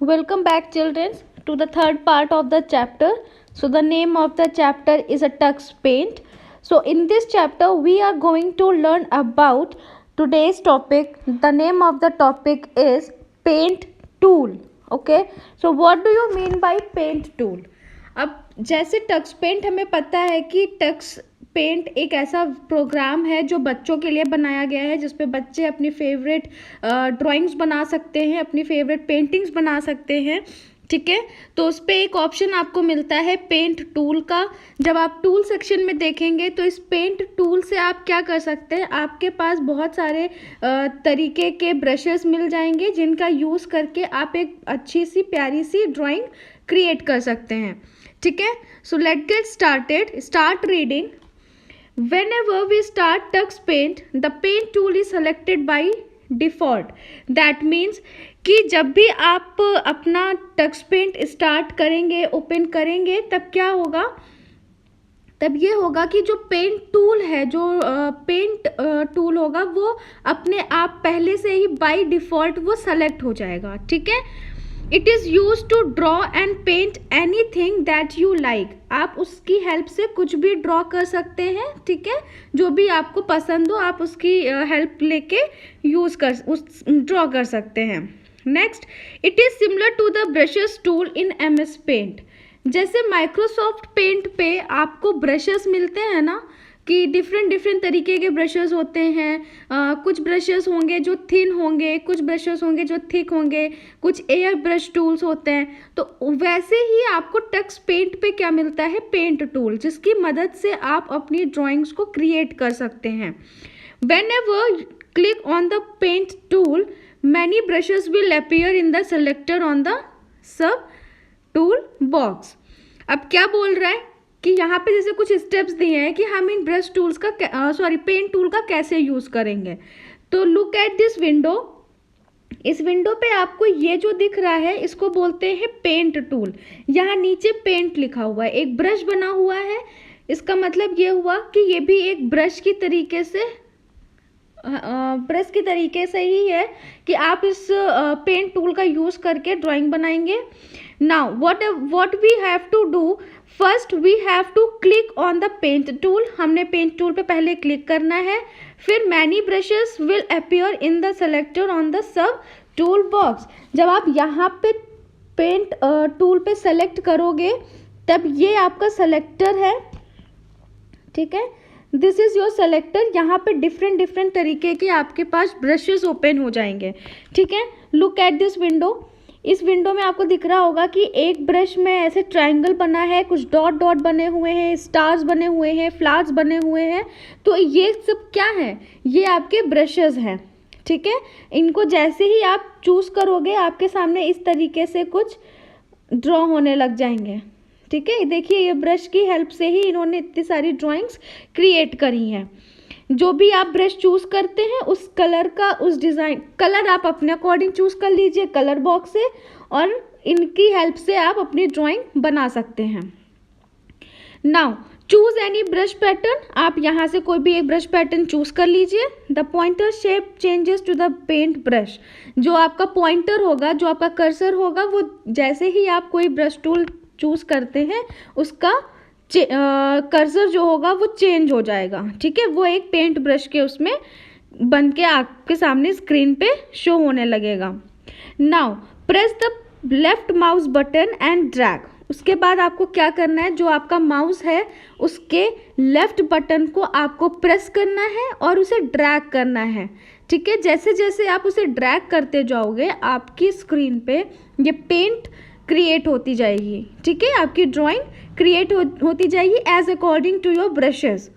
Welcome back, children, to the third part of the chapter. So, the name of the chapter is a tux paint. So, in this chapter, we are going to learn about today's topic. The name of the topic is paint tool. Okay. So, what do you mean by paint tool? अब जैसे Tux paint हमें पता है कि Tux paint एक ऐसा programme है जो बच्चों के लिए बनाया गया है, जिसपे बच्चे अपनी फेवरेट ड्राइंग्स बना सकते हैं, अपनी फेवरेट पेंटिंग्स बना सकते हैं. ठीक है, तो उस पर एक ऑप्शन आपको मिलता है पेंट टूल का. जब आप टूल सेक्शन में देखेंगे तो इस पेंट टूल से आप क्या कर सकते हैं, आपके पास बहुत सारे तरीके के ब्रशेस मिल जाएंगे जिनका यूज़ करके आप एक अच्छी सी प्यारी सी ड्राइंग क्रिएट कर सकते हैं. ठीक है, so let get started. Start reading. Whenever we start tux paint, the paint tool is selected by default. That means कि जब भी आप अपना टक्स पेंट स्टार्ट करेंगे, ओपन करेंगे, तब क्या होगा, तब ये होगा कि जो पेंट टूल है, जो पेंट टूल होगा, वो अपने आप पहले से ही बाय डिफ़ॉल्ट वो सेलेक्ट हो जाएगा. ठीक है. It is use to draw and paint anything that you like. आप उसकी हेल्प से कुछ भी ड्रॉ कर सकते हैं. ठीक है, जो भी आपको पसंद हो आप उसकी हेल्प लेके ड्रॉ कर सकते हैं. Next, it is similar to the brushes tool in MS paint. जैसे माइक्रोसॉफ्ट पेंट पे आपको ब्रशेस मिलते हैं ना, कि डिफरेंट तरीके के ब्रशेस होते हैं. कुछ ब्रशेस होंगे जो थिन होंगे, कुछ ब्रशेस होंगे जो थिक होंगे, कुछ एयर ब्रश टूल्स होते हैं. तो वैसे ही आपको टक्स पेंट पे क्या मिलता है, पेंट टूल, जिसकी मदद से आप अपनी ड्राइंग्स को क्रिएट कर सकते हैं. Whenever click on the paint tool, many brushes will appear in the selector on the sub tool box. अब क्या बोल रहा है कि यहाँ पे जैसे कुछ स्टेप्स दिए हैं कि हम इन ब्रश टूल्स का पेंट टूल का कैसे यूज़ करेंगे. तो लुक एट दिस विंडो. इस विंडो पे आपको ये जो दिख रहा है इसको बोलते हैं पेंट टूल. यहाँ नीचे पेंट लिखा हुआ है, एक ब्रश बना हुआ है. इसका मतलब ये हुआ कि ये भी एक ब्रश की तरीके से ही है कि आप इस पेंट टूल का यूज़ करके ड्राइंग बनाएंगे. Now what we have to do, first we have to click on the paint tool. हमने पेंट टूल पे पहले क्लिक करना है. फिर many brushes will appear in the selector on the sub tool box. जब आप यहाँ पे पेंट टूल पे सेलेक्ट करोगे तब ये आपका सेलेक्टर है. ठीक है, दिस इज़ योर सेलेक्टर. यहाँ पे डिफरेंट तरीके के आपके पास ब्रशेस ओपन हो जाएंगे. ठीक है, लुक एट दिस विंडो. इस विंडो में आपको दिख रहा होगा कि एक ब्रश में ऐसे ट्रायंगल बना है, कुछ डॉट बने हुए हैं, स्टार्स बने हुए हैं, फ्लावर्स बने हुए हैं. तो ये सब क्या है, ये आपके ब्रशेस हैं. ठीक है, इनको जैसे ही आप चूज़ करोगे आपके सामने इस तरीके से कुछ ड्रॉ होने लग जाएंगे. ठीक है, देखिए ये ब्रश की हेल्प से ही इन्होंने इतनी सारी ड्राइंग्स क्रिएट करी हैं. जो भी आप ब्रश चूज़ करते हैं उस कलर का, उस डिज़ाइन कलर आप अपने अकॉर्डिंग चूज़ कर लीजिए कलर बॉक्स से, और इनकी हेल्प से आप अपनी ड्राइंग बना सकते हैं. Now choose any brush pattern. आप यहाँ से कोई भी एक ब्रश पैटर्न चूज़ कर लीजिए. The pointer shape changes to the paint brush. जो आपका पॉइंटर होगा, जो आपका कर्सर होगा, वो जैसे ही आप कोई ब्रश टूल चूज़ करते हैं उसका कर्सर जो होगा वो चेंज हो जाएगा. ठीक है, वो एक पेंट ब्रश के उसमें बन के आपके सामने स्क्रीन पे शो होने लगेगा. Now press the left mouse button and drag. उसके बाद आपको क्या करना है, जो आपका माउस है उसके लेफ्ट बटन को आपको प्रेस करना है और उसे ड्रैग करना है. ठीक है, जैसे जैसे आप उसे ड्रैग करते जाओगे आपकी स्क्रीन पे ये पेंट क्रिएट होती जाएगी. ठीक है, आपकी ड्राइंग क्रिएट होती जाएगी as according to your brushes.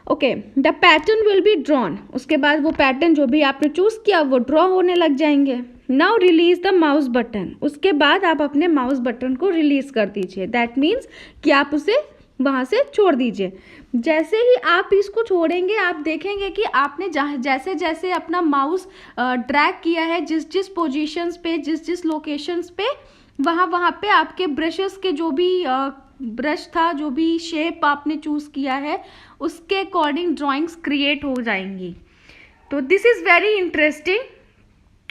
Okay, the pattern will be drawn. उसके बाद वो पैटर्न जो भी आपने चूज़ किया वो ड्रॉ होने लग जाएंगे. Now release the mouse button. उसके बाद आप अपने माउस बटन को रिलीज कर दीजिए. दैट मीन्स कि आप उसे वहाँ से छोड़ दीजिए. जैसे ही आप इसको छोड़ेंगे आप देखेंगे कि आपने जैसे जैसे अपना माउस ड्रैग किया है जिस पोजीशंस पे, जिस लोकेशंस पे, वहाँ पे आपके ब्रशेस के जो भी ब्रश था, जो भी शेप आपने चूज़ किया है उसके अकॉर्डिंग ड्राइंग्स क्रिएट हो जाएंगी. तो दिस इज़ वेरी इंटरेस्टिंग.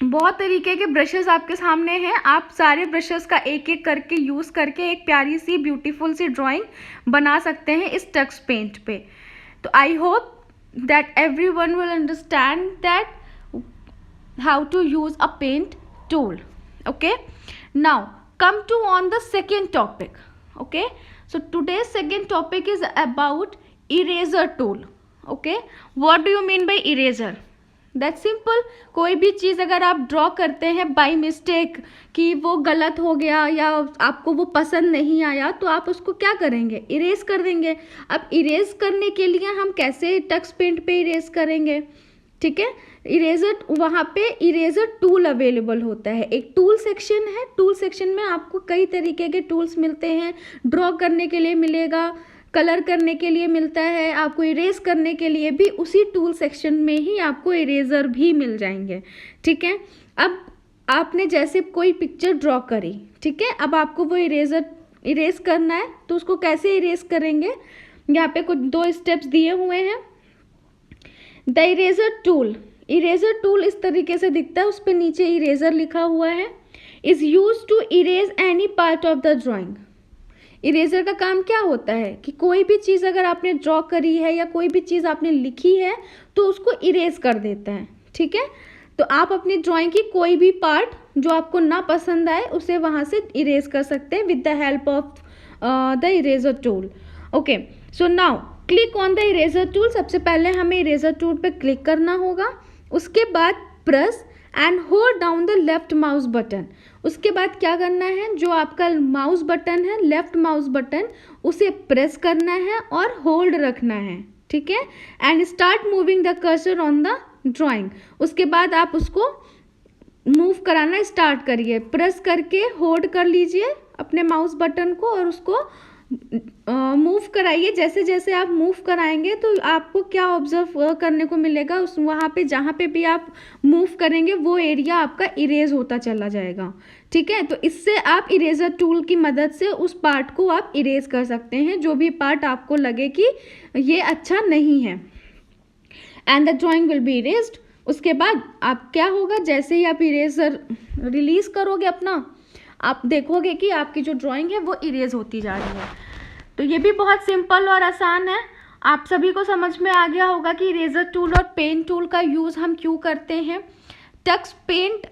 बहुत तरीके के ब्रशेस आपके सामने हैं, आप सारे ब्रशेस का एक एक करके यूज़ करके एक प्यारी सी ब्यूटीफुल सी ड्राइंग बना सकते हैं इस टक्स पेंट पे। तो I hope that everyone will understand that how to use a paint tool. Okay, now come to on the second topic. Okay, so today's second topic is about eraser tool. Okay, what do you mean by eraser? That's simple. कोई भी चीज़ अगर आप draw करते हैं by mistake कि वो गलत हो गया या आपको वो पसंद नहीं आया, तो आप उसको क्या करेंगे, इरेज कर देंगे। अब इरेज करने के लिए हम कैसे टक्स पेंट पे इरेज करेंगे, ठीक है। इरेजर, वहाँ पे इरेजर टूल अवेलेबल होता है, एक टूल सेक्शन है। टूल सेक्शन में आपको कई तरीके के टूल्स मिलते हैं, ड्रॉ करने के लिए मिलेगा, कलर करने के लिए मिलता है, आपको इरेज करने के लिए भी उसी टूल सेक्शन में ही आपको इरेजर भी मिल जाएंगे, ठीक है। अब आपने जैसे कोई पिक्चर ड्रॉ करी, ठीक है, अब आपको वो इरेज करना है, तो उसको कैसे इरेज करेंगे, यहाँ पे कुछ 2 स्टेप्स दिए हुए हैं। द इरेजर टूल इस तरीके से दिखता है, उस पर नीचे इरेजर लिखा हुआ है। Is use to erase any part of the drawing. Eraser का काम क्या होता है कि कोई भी चीज़ अगर आपने ड्रॉ करी है या कोई भी चीज़ आपने लिखी है तो उसको इरेज कर देता है, ठीक है। तो आप अपनी ड्राइंग की कोई भी पार्ट जो आपको ना पसंद आए उसे वहाँ से इरेज कर सकते हैं with the help of the eraser tool. Okay, so now click on the eraser tool. सबसे पहले हमें इरेजर टूल पे क्लिक करना होगा, उसके बाद press and hold down the left mouse button. उसके बाद क्या करना है, जो आपका माउस बटन है, लेफ्ट माउस बटन, उसे प्रेस करना है और होल्ड रखना है, ठीक है। And start moving the cursor on the drawing. उसके बाद आप उसको मूव कराना स्टार्ट करिए, प्रेस करके होल्ड कर लीजिए अपने माउस बटन को और उसको मूव कराइए। जैसे जैसे आप मूव कराएंगे तो आपको क्या ऑब्जर्व करने को मिलेगा, उस वहाँ पे जहाँ पे भी आप मूव करेंगे वो एरिया आपका इरेज होता चला जाएगा, ठीक है। तो इससे आप इरेजर टूल की मदद से उस पार्ट को आप इरेज कर सकते हैं, जो भी पार्ट आपको लगे कि ये अच्छा नहीं है। And the drawing will be erased. उसके बाद आप क्या होगा, जैसे ही आप इरेजर रिलीज करोगे अपना, आप देखोगे कि आपकी जो ड्राइंग है वो इरेज होती जा रही है। तो ये भी बहुत सिंपल और आसान है। आप सभी को समझ में आ गया होगा कि इरेजर टूल और पेन टूल का यूज़ हम क्यों करते हैं। टक्स पेंट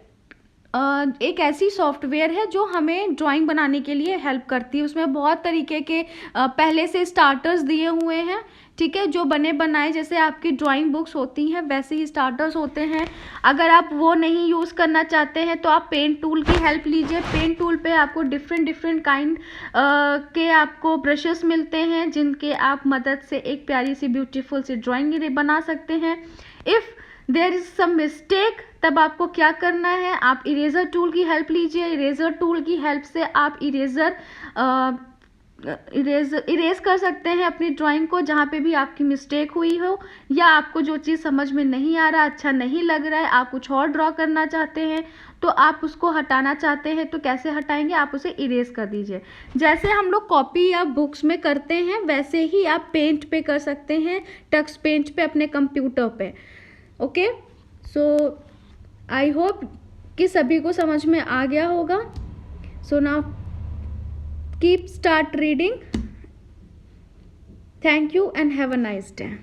एक ऐसी सॉफ्टवेयर है जो हमें ड्राइंग बनाने के लिए हेल्प करती है। उसमें बहुत तरीके के पहले से स्टार्टर्स दिए हुए हैं, ठीक है, जो बने बनाए जैसे आपकी ड्राइंग बुक्स होती हैं वैसे ही स्टार्टर्स होते हैं। अगर आप वो नहीं यूज़ करना चाहते हैं तो आप पेन टूल की हेल्प लीजिए। पेन टूल पे आपको डिफरेंट काइंड के आपको ब्रशेस मिलते हैं, जिनके आप मदद से एक प्यारी सी ब्यूटीफुल सी ड्राइंग बना सकते हैं। If there is some mistake, तब आपको क्या करना है, आप इरेजर टूल की हेल्प लीजिए। इरेजर टूल की हेल्प से आप इरेज कर सकते हैं अपनी ड्राइंग को, जहाँ पे भी आपकी मिस्टेक हुई हो या आपको जो चीज़ समझ में नहीं आ रहा, अच्छा नहीं लग रहा है, आप कुछ और ड्रॉ करना चाहते हैं तो आप उसको हटाना चाहते हैं, तो कैसे हटाएंगे, आप उसे इरेज कर दीजिए। जैसे हम लोग कॉपी या बुक्स में करते हैं वैसे ही आप पेंट पे कर सकते हैं, टक्स पेंट पे अपने कंप्यूटर पे। ओके, सो आई होप कि सभी को समझ में आ गया होगा। So now keep start reading. Thank you and have a nice day.